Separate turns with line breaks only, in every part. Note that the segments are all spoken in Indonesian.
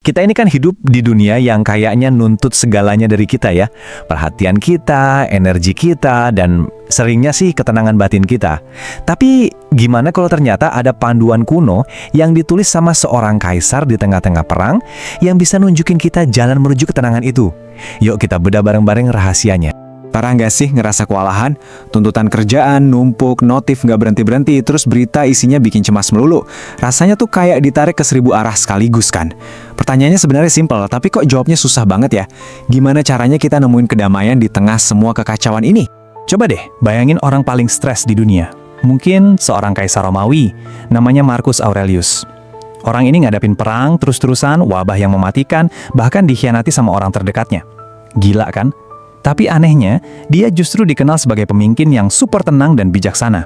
Kita ini kan hidup di dunia yang kayaknya nuntut segalanya dari kita ya. Perhatian kita, energi kita, dan seringnya sih ketenangan batin kita. Tapi gimana kalau ternyata ada panduan kuno yang ditulis sama seorang kaisar di tengah-tengah perang yang bisa nunjukin kita jalan menuju ketenangan itu? Yuk kita bedah bareng-bareng rahasianya.
Parah nggak sih ngerasa kewalahan? Tuntutan kerjaan, numpuk, notif nggak berhenti-berhenti, terus berita isinya bikin cemas melulu. Rasanya tuh kayak ditarik ke 1000 arah sekaligus kan? Pertanyaannya sebenarnya simpel, tapi kok jawabnya susah banget ya? Gimana caranya kita nemuin kedamaian di tengah semua kekacauan ini?
Coba deh, bayangin orang paling stres di dunia. Mungkin seorang kaisar Romawi, namanya Marcus Aurelius. Orang ini ngadapin perang, terus-terusan, wabah yang mematikan, bahkan dikhianati sama orang terdekatnya. Gila kan? Tapi anehnya, dia justru dikenal sebagai pemimpin yang super tenang dan bijaksana.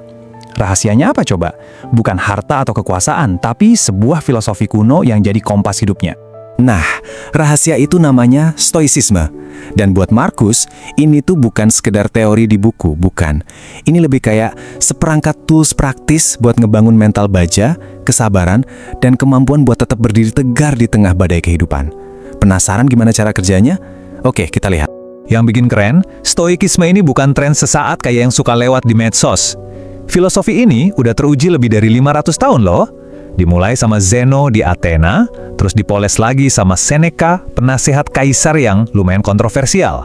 Rahasianya apa coba? Bukan harta atau kekuasaan, tapi sebuah filosofi kuno yang jadi kompas hidupnya.
Nah, rahasia itu namanya stoicisme. Dan buat Marcus, ini tuh bukan sekedar teori di buku, bukan. Ini lebih kayak seperangkat tools praktis buat ngebangun mental baja, kesabaran, dan kemampuan buat tetap berdiri tegar di tengah badai kehidupan. Penasaran gimana cara kerjanya? Oke, kita lihat.
Yang bikin keren, stoikisme ini bukan tren sesaat kayak yang suka lewat di medsos. Filosofi ini udah teruji lebih dari 500 tahun loh. Dimulai sama Zeno di Athena, terus dipoles lagi sama Seneca, penasehat kaisar yang lumayan kontroversial.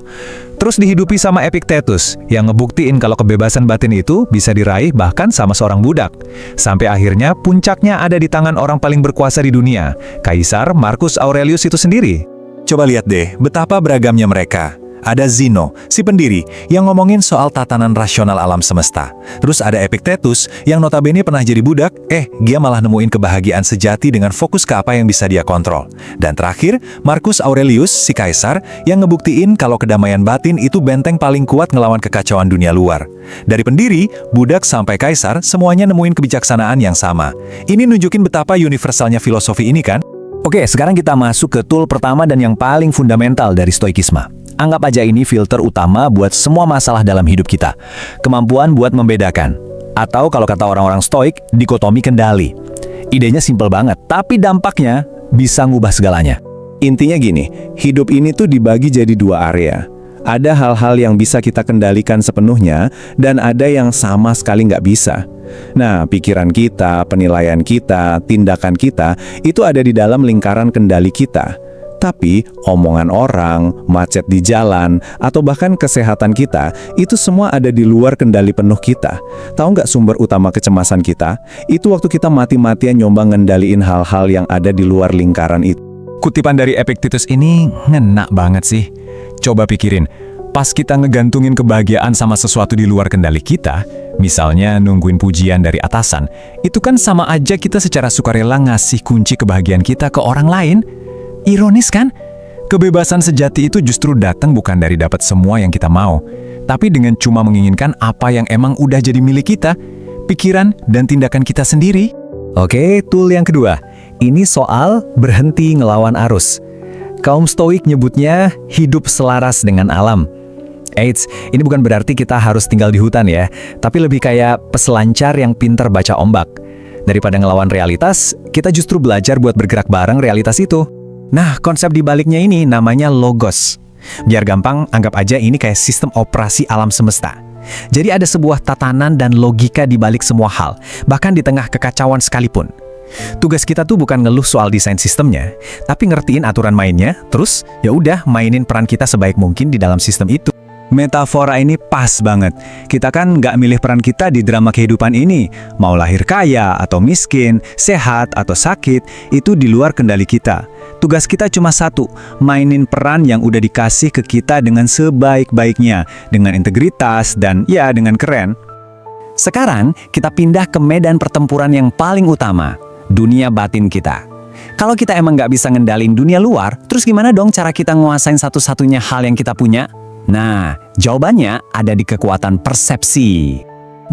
Terus dihidupi sama Epictetus, yang ngebuktiin kalau kebebasan batin itu bisa diraih bahkan sama seorang budak. Sampai akhirnya puncaknya ada di tangan orang paling berkuasa di dunia, Kaisar Marcus Aurelius itu sendiri.
Coba lihat deh, betapa beragamnya mereka. Ada Zeno, si pendiri, yang ngomongin soal tatanan rasional alam semesta. Terus ada Epictetus, yang notabene pernah jadi budak, dia malah nemuin kebahagiaan sejati dengan fokus ke apa yang bisa dia kontrol. Dan terakhir, Marcus Aurelius, si kaisar, yang ngebuktiin kalau kedamaian batin itu benteng paling kuat ngelawan kekacauan dunia luar. Dari pendiri, budak sampai kaisar, semuanya nemuin kebijaksanaan yang sama. Ini nunjukin betapa universalnya filosofi ini kan?
Oke, sekarang kita masuk ke tool pertama dan yang paling fundamental dari stoikisme. Anggap aja ini filter utama buat semua masalah dalam hidup kita. Kemampuan buat membedakan. Atau kalau kata orang-orang stoik, dikotomi kendali. Idenya simpel banget, tapi dampaknya bisa ngubah segalanya.
Intinya gini, hidup ini tuh dibagi jadi 2 area. Ada hal-hal yang bisa kita kendalikan sepenuhnya, dan ada yang sama sekali nggak bisa. Nah, pikiran kita, penilaian kita, tindakan kita, itu ada di dalam lingkaran kendali kita. Tapi, omongan orang, macet di jalan, atau bahkan kesehatan kita, itu semua ada di luar kendali penuh kita. Tahu nggak sumber utama kecemasan kita? Itu waktu kita mati-matian nyoba ngendaliin hal-hal yang ada di luar lingkaran itu.
Kutipan dari Epictetus ini ngena banget sih. Coba pikirin, pas kita ngegantungin kebahagiaan sama sesuatu di luar kendali kita, misalnya nungguin pujian dari atasan, itu kan sama aja kita secara sukarela ngasih kunci kebahagiaan kita ke orang lain. Ironis kan? Kebebasan sejati itu justru datang bukan dari dapat semua yang kita mau, tapi dengan cuma menginginkan apa yang emang udah jadi milik kita, pikiran dan tindakan kita sendiri. Oke, tool yang kedua. Ini soal berhenti ngelawan arus. Kaum stoik nyebutnya hidup selaras dengan alam. Eits, ini bukan berarti kita harus tinggal di hutan ya, tapi lebih kayak peselancar yang pintar baca ombak. Daripada ngelawan realitas, kita justru belajar buat bergerak bareng realitas itu. Nah, konsep di baliknya ini namanya logos. Biar gampang, anggap aja ini kayak sistem operasi alam semesta. Jadi ada sebuah tatanan dan logika di balik semua hal, bahkan di tengah kekacauan sekalipun. Tugas kita tuh bukan ngeluh soal desain sistemnya, tapi ngertiin aturan mainnya, terus ya udah mainin peran kita sebaik mungkin di dalam sistem itu.
Metafora ini pas banget. Kita kan nggak milih peran kita di drama kehidupan ini. Mau lahir kaya atau miskin, sehat atau sakit, itu di luar kendali kita. Tugas kita cuma satu, mainin peran yang udah dikasih ke kita dengan sebaik-baiknya, dengan integritas dan ya dengan keren.
Sekarang kita pindah ke medan pertempuran yang paling utama, dunia batin kita. Kalau kita emang nggak bisa ngendalin dunia luar, terus gimana dong cara kita nguasain satu-satunya hal yang kita punya? Nah, jawabannya ada di kekuatan persepsi.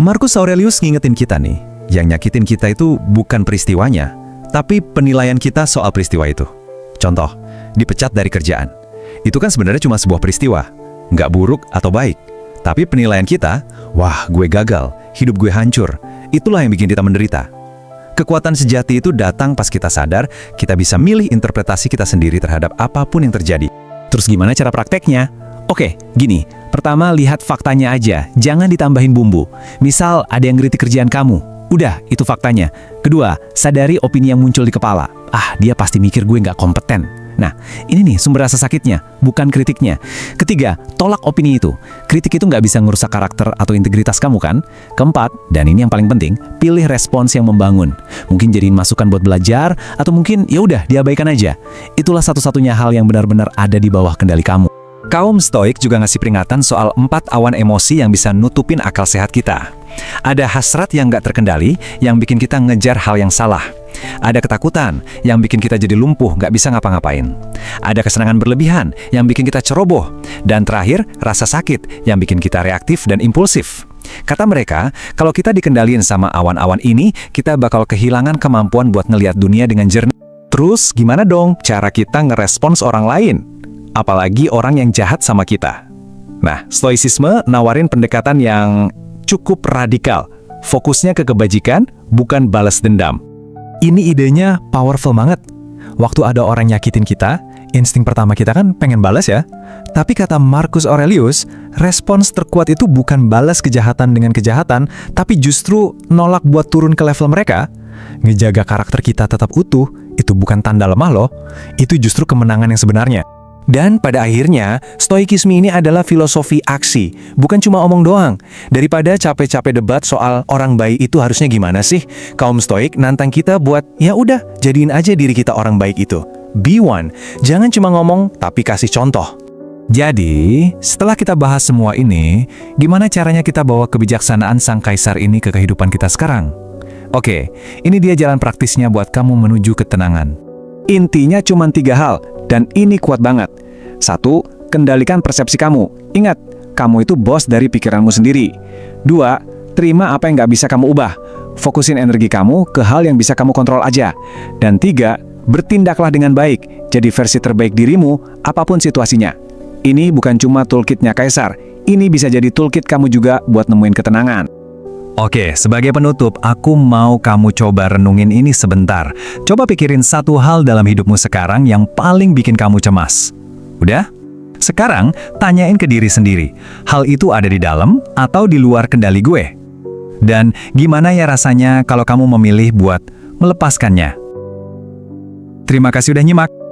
Marcus Aurelius ngingetin kita nih, yang nyakitin kita itu bukan peristiwanya, tapi penilaian kita soal peristiwa itu. Contoh, dipecat dari kerjaan. Itu kan sebenarnya cuma sebuah peristiwa, nggak buruk atau baik. Tapi penilaian kita, wah gue gagal, hidup gue hancur, itulah yang bikin kita menderita. Kekuatan sejati itu datang pas kita sadar, kita bisa milih interpretasi kita sendiri terhadap apapun yang terjadi.
Terus gimana cara prakteknya? Oke, gini. Pertama, lihat faktanya aja, jangan ditambahin bumbu. Misal, ada yang ngeritik kerjaan kamu. Udah, itu faktanya. Kedua, sadari opini yang muncul di kepala. Ah, dia pasti mikir gue nggak kompeten. Nah, ini nih sumber rasa sakitnya, bukan kritiknya. Ketiga, tolak opini itu. Kritik itu nggak bisa ngerusak karakter atau integritas kamu kan? Keempat, dan ini yang paling penting, pilih respons yang membangun. Mungkin jadiin masukan buat belajar, atau mungkin ya udah diabaikan aja. Itulah satu-satunya hal yang benar-benar ada di bawah kendali kamu. Kaum Stoik juga ngasih peringatan soal 4 awan emosi yang bisa nutupin akal sehat kita. Ada hasrat yang nggak terkendali, yang bikin kita ngejar hal yang salah. Ada ketakutan, yang bikin kita jadi lumpuh, nggak bisa ngapa-ngapain. Ada kesenangan berlebihan, yang bikin kita ceroboh. Dan terakhir, rasa sakit, yang bikin kita reaktif dan impulsif. Kata mereka, kalau kita dikendaliin sama awan-awan ini, kita bakal kehilangan kemampuan buat ngelihat dunia dengan jernih. Terus, gimana dong cara kita ngerespons orang lain? Apalagi orang yang jahat sama kita. Nah, Stoicisme nawarin pendekatan yang cukup radikal. Fokusnya ke kebajikan, bukan balas dendam. Ini idenya powerful banget. Waktu ada orang nyakitin kita, insting pertama kita kan pengen balas ya. Tapi kata Marcus Aurelius, respons terkuat itu bukan balas kejahatan dengan kejahatan, tapi justru nolak buat turun ke level mereka. Ngejaga karakter kita tetap utuh, itu bukan tanda lemah loh. Itu justru kemenangan yang sebenarnya. Dan pada akhirnya, stoikisme ini adalah filosofi aksi, bukan cuma omong doang. Daripada capek-capek debat soal orang baik itu harusnya gimana sih, kaum stoik nantang kita buat, ya udah, jadiin aja diri kita orang baik itu. Be one, jangan cuma ngomong, tapi kasih contoh. Jadi, setelah kita bahas semua ini, gimana caranya kita bawa kebijaksanaan sang kaisar ini ke kehidupan kita sekarang? Oke, ini dia jalan praktisnya buat kamu menuju ketenangan. Intinya cuma 3 hal, dan ini kuat banget. 1. Kendalikan persepsi kamu. Ingat, kamu itu bos dari pikiranmu sendiri. 2. Terima apa yang nggak bisa kamu ubah. Fokusin energi kamu ke hal yang bisa kamu kontrol aja. Dan 3. Bertindaklah dengan baik. Jadi versi terbaik dirimu, apapun situasinya. Ini bukan cuma toolkitnya Kaisar. Ini bisa jadi toolkit kamu juga buat nemuin ketenangan. Oke, sebagai penutup, aku mau kamu coba renungin ini sebentar. Coba pikirin satu hal dalam hidupmu sekarang yang paling bikin kamu cemas. Udah? Sekarang, tanyain ke diri sendiri. Hal itu ada di dalam atau di luar kendali gue? Dan gimana ya rasanya kalau kamu memilih buat melepaskannya? Terima kasih udah nyimak.